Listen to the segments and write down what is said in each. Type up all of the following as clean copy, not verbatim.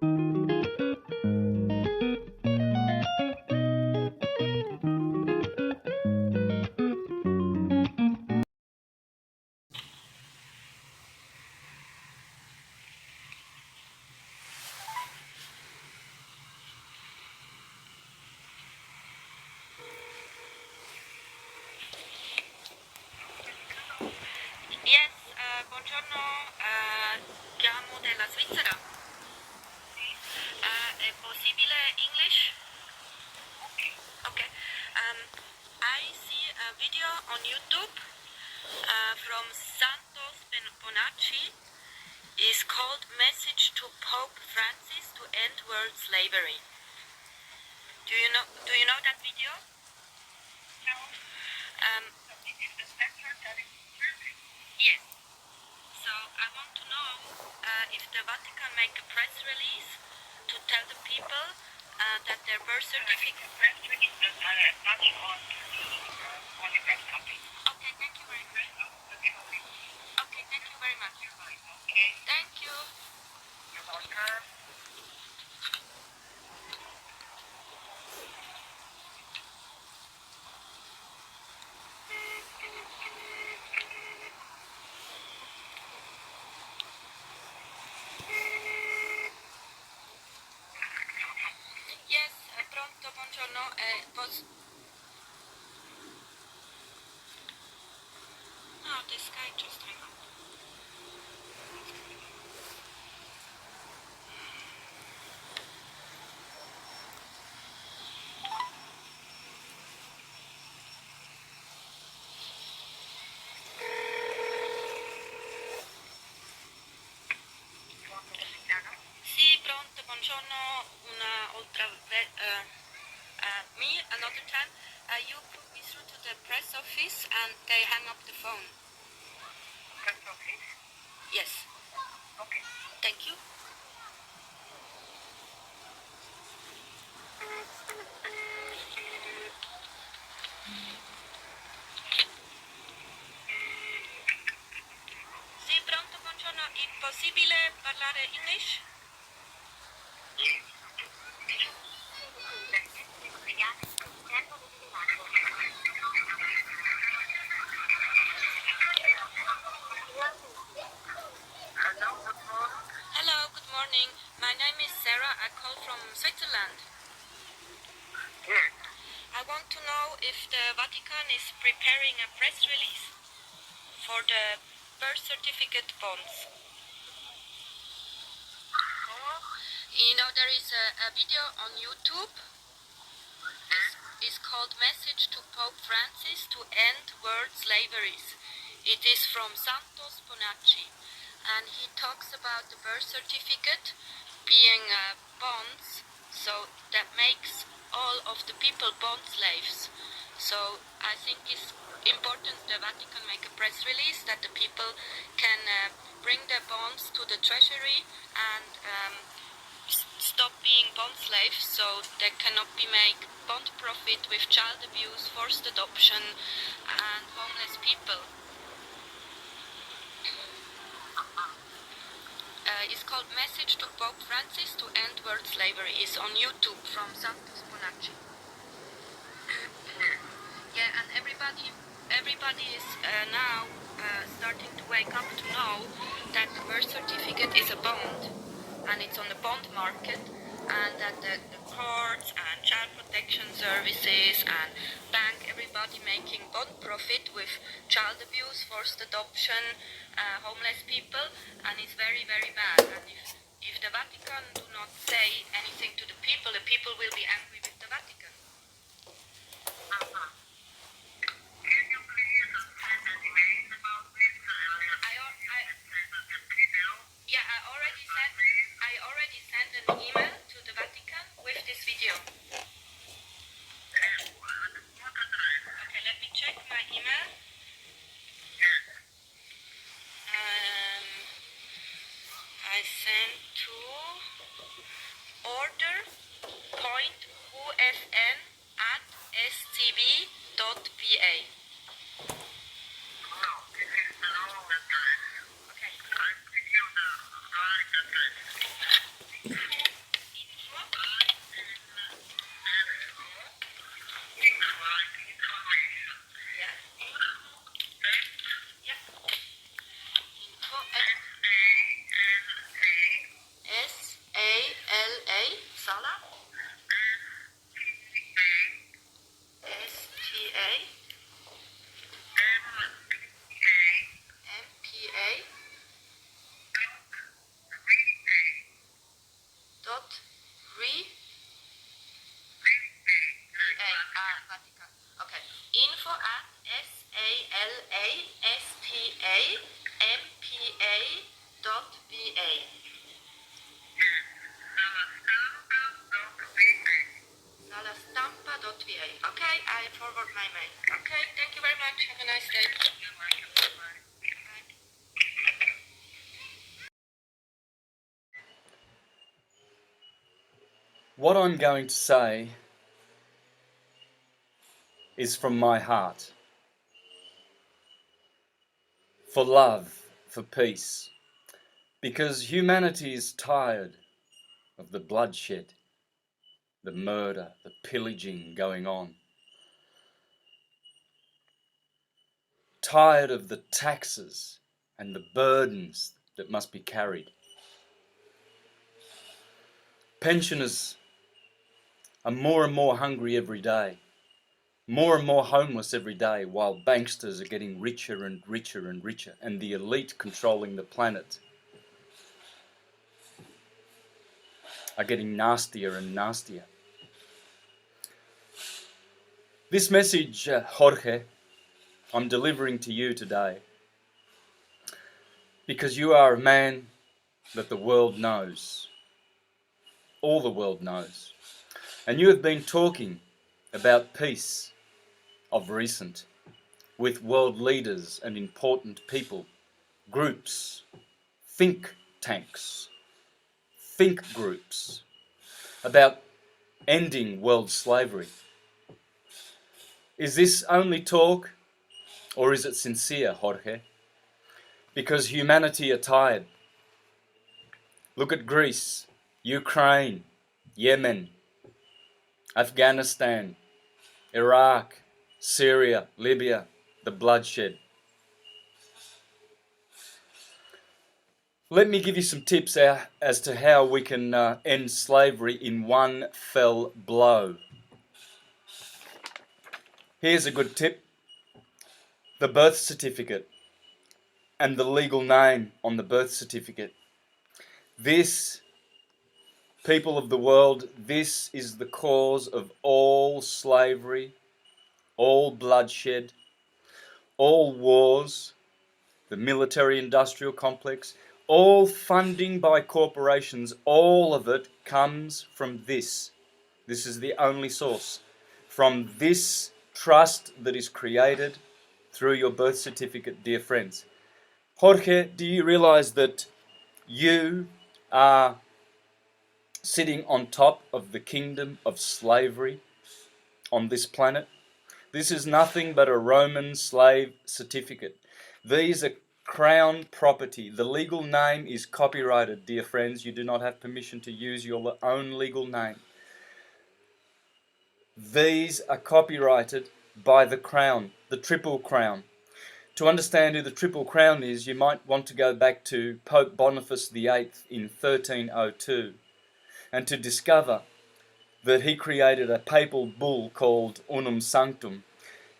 Yes, buongiorno, chiamo della Svizzera. È possibile English? Okay. I see a video on YouTube from Santos Bonacci. It's called Message to Pope Francis to End World Slavery. Do you know that video? No. It is the center that is serving. Yes. So I want to know if the Vatican make a press release to tell the people that their birth certificate. The press release does not touch on the press copy. Okay, thank you very much. Okay, thank you very much. Okay. Thank you. You're welcome. Yes, pronto, buongiorno. Oh, this guy just hung up. Sì, pronto, buongiorno. Me, another time. You put me through to the press office and they hang up the phone. Press office? Yes. Okay. Thank you. Sì, pronto, buongiorno. È possibile parlare English? Hello, good morning. My name is Sarah. I call from Switzerland. I want to know if the Vatican is preparing a press release for the birth certificate bonds. You know, there is a video on YouTube. It's called Message to Pope Francis to End World Slaveries. It is from Santos Bonacci, and he talks about the birth certificate being bonds, so that makes all of the people bond slaves. So I think it's important the Vatican make a press release that the people can bring their bonds to the treasury and stop being bond slaves, so they cannot be make bond profit with child abuse, forced adoption and homeless people. It's called Message to Pope Francis to End World Slavery. It's on YouTube from Santos Bonacci. Yeah, and everybody is now starting to wake up to know that the birth certificate is a bond, and it's on the bond market, and that the courts and child protection services and everybody making bond profit with child abuse, forced adoption, homeless people, and it's very, very bad. And if the Vatican do not say anything to the people will be angry with the Vatican. Can you please send an email about this? Yeah, I already sent an email to the Vatican with this video. Okay, let me check my email. I sent to order.ufn@scv.va. Okay. What I'm going to say is from my heart. For love, for peace. Because humanity is tired of the bloodshed, the murder, the pillaging going on. Tired of the taxes and the burdens that must be carried. Pensioners are more and more hungry every day, more and more homeless every day, while banksters are getting richer and richer and richer, and the elite controlling the planet are getting nastier and nastier. This message, Jorge, I'm delivering to you today because you are a man that the world knows, all the world knows, and you have been talking about peace of recent with world leaders and important people, groups, think tanks, think groups, about ending world slavery. Is this only talk or is it sincere, Jorge? Because humanity are tired. Look at Greece, Ukraine, Yemen, Afghanistan, Iraq, Syria, Libya, the bloodshed. Let me give you some tips as to how we can end slavery in one fell blow. Here's a good tip. The birth certificate and the legal name on the birth certificate. This, people of the world, this is the cause of all slavery, all bloodshed, all wars, the military-industrial complex, all funding by corporations, all of it comes from this. This is the only source. From this trust that is created through your birth certificate, dear friends. Jorge, do you realize that you are sitting on top of the kingdom of slavery on this planet? This is nothing but a Roman slave certificate. These are crown property. The legal name is copyrighted, dear friends. You do not have permission to use your own legal name. These are copyrighted by the crown, the Triple Crown. To understand who the Triple Crown is, you might want to go back to Pope Boniface VIII in 1302 and to discover that he created a papal bull called Unum Sanctum,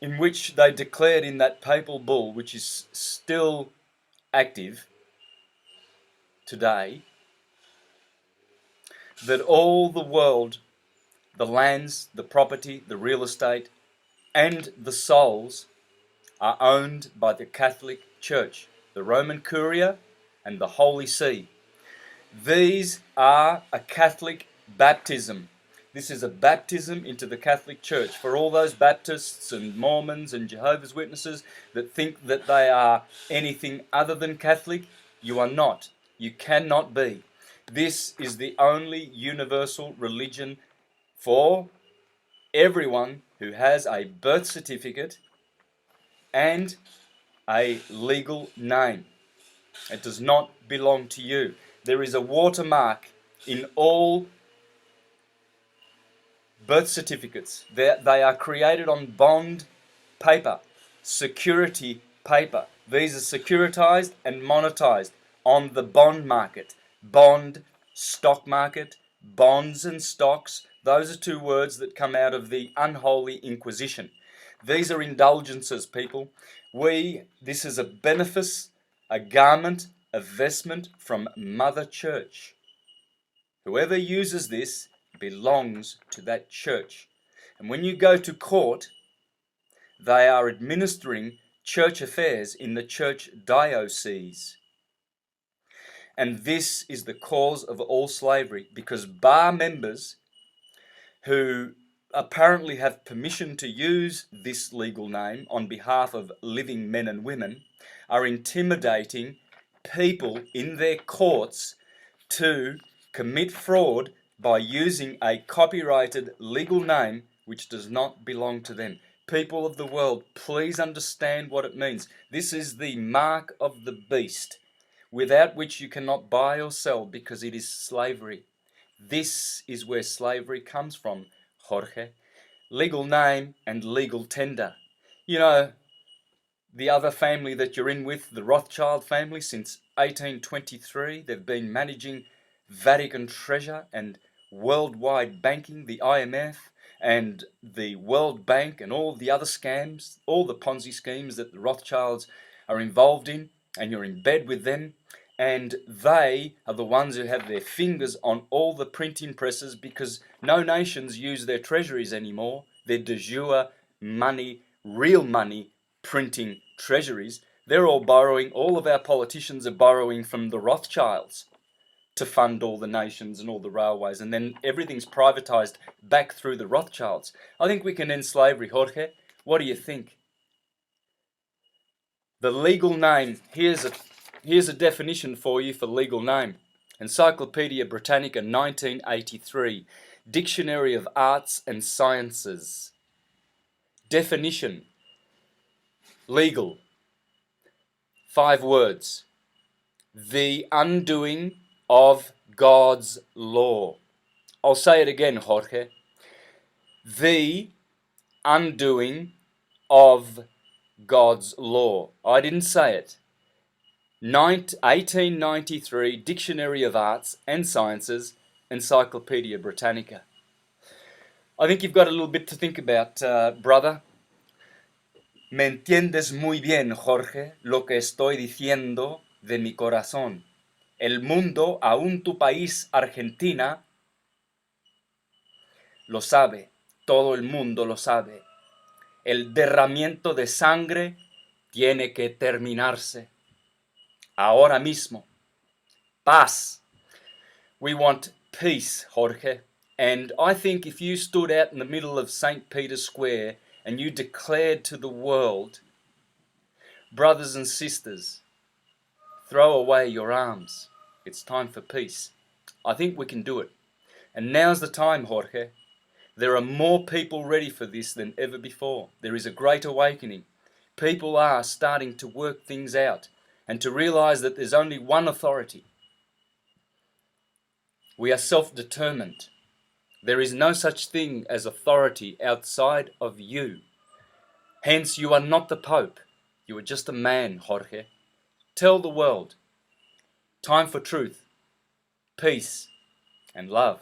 in which they declared in that papal bull, which is still active today, that all the world, the lands, the property, the real estate, and the souls are owned by the Catholic Church, the Roman Curia, and the Holy See. These are a Catholic baptism. This is a baptism into the Catholic Church. For all those Baptists and Mormons and Jehovah's Witnesses that think that they are anything other than Catholic, you are not. You cannot be. This is the only universal religion for everyone who has a birth certificate and a legal name. It does not belong to you. There is a watermark in all birth certificates. They are created on bond paper, security paper. These are securitized and monetized on the bond market. Bond, stock market, bonds and stocks. Those are two words that come out of the unholy Inquisition. These are indulgences, people. This is a benefice, a garment, a vestment from Mother Church. Whoever uses this belongs to that church. And when you go to court, they are administering church affairs in the church diocese. And this is the cause of all slavery, because bar members who apparently have permission to use this legal name on behalf of living men and women are intimidating people in their courts to commit fraud by using a copyrighted legal name which does not belong to them. People of the world, please understand what it means. This is the mark of the beast, without which you cannot buy or sell, because it is slavery. This is where slavery comes from, Jorge. Legal name and legal tender. You know, the other family that you're in with, the Rothschild family, since 1823, they've been managing Vatican treasure and worldwide banking, the IMF and the World Bank and all the other scams, all the Ponzi schemes that the Rothschilds are involved in, and you're in bed with them. And they are the ones who have their fingers on all the printing presses, because no nations use their treasuries anymore. They're de jure money, real money, printing treasuries. They're all borrowing. All of our politicians are borrowing from the Rothschilds to fund all the nations and all the railways, and then everything's privatized back through the Rothschilds. I think we can end slavery, Jorge. What do you think? The legal name, here's a definition for you for legal name. Encyclopedia Britannica 1983, Dictionary of Arts and Sciences. Definition: legal. 5 words. The undoing of God's law. I'll say it again, Jorge. The undoing of God's law. I didn't say it. 1893, Dictionary of Arts and Sciences, Encyclopedia Britannica. I think you've got a little bit to think about, brother. Me entiendes muy bien, Jorge, lo que estoy diciendo de mi corazón. El mundo, aún tu país, Argentina, lo sabe. Todo el mundo lo sabe. El derramamiento de sangre tiene que terminarse. Ahora mismo. Paz. We want peace, Jorge. And I think if you stood out in the middle of St. Peter's Square and you declared to the world, brothers and sisters, throw away your arms. It's time for peace. I think we can do it. And now's the time, Jorge. There are more people ready for this than ever before. There is a great awakening. People are starting to work things out and to realize that there's only one authority. We are self-determined. There is no such thing as authority outside of you. Hence, you are not the Pope. You are just a man, Jorge. Tell the world. Time for truth, peace, and love.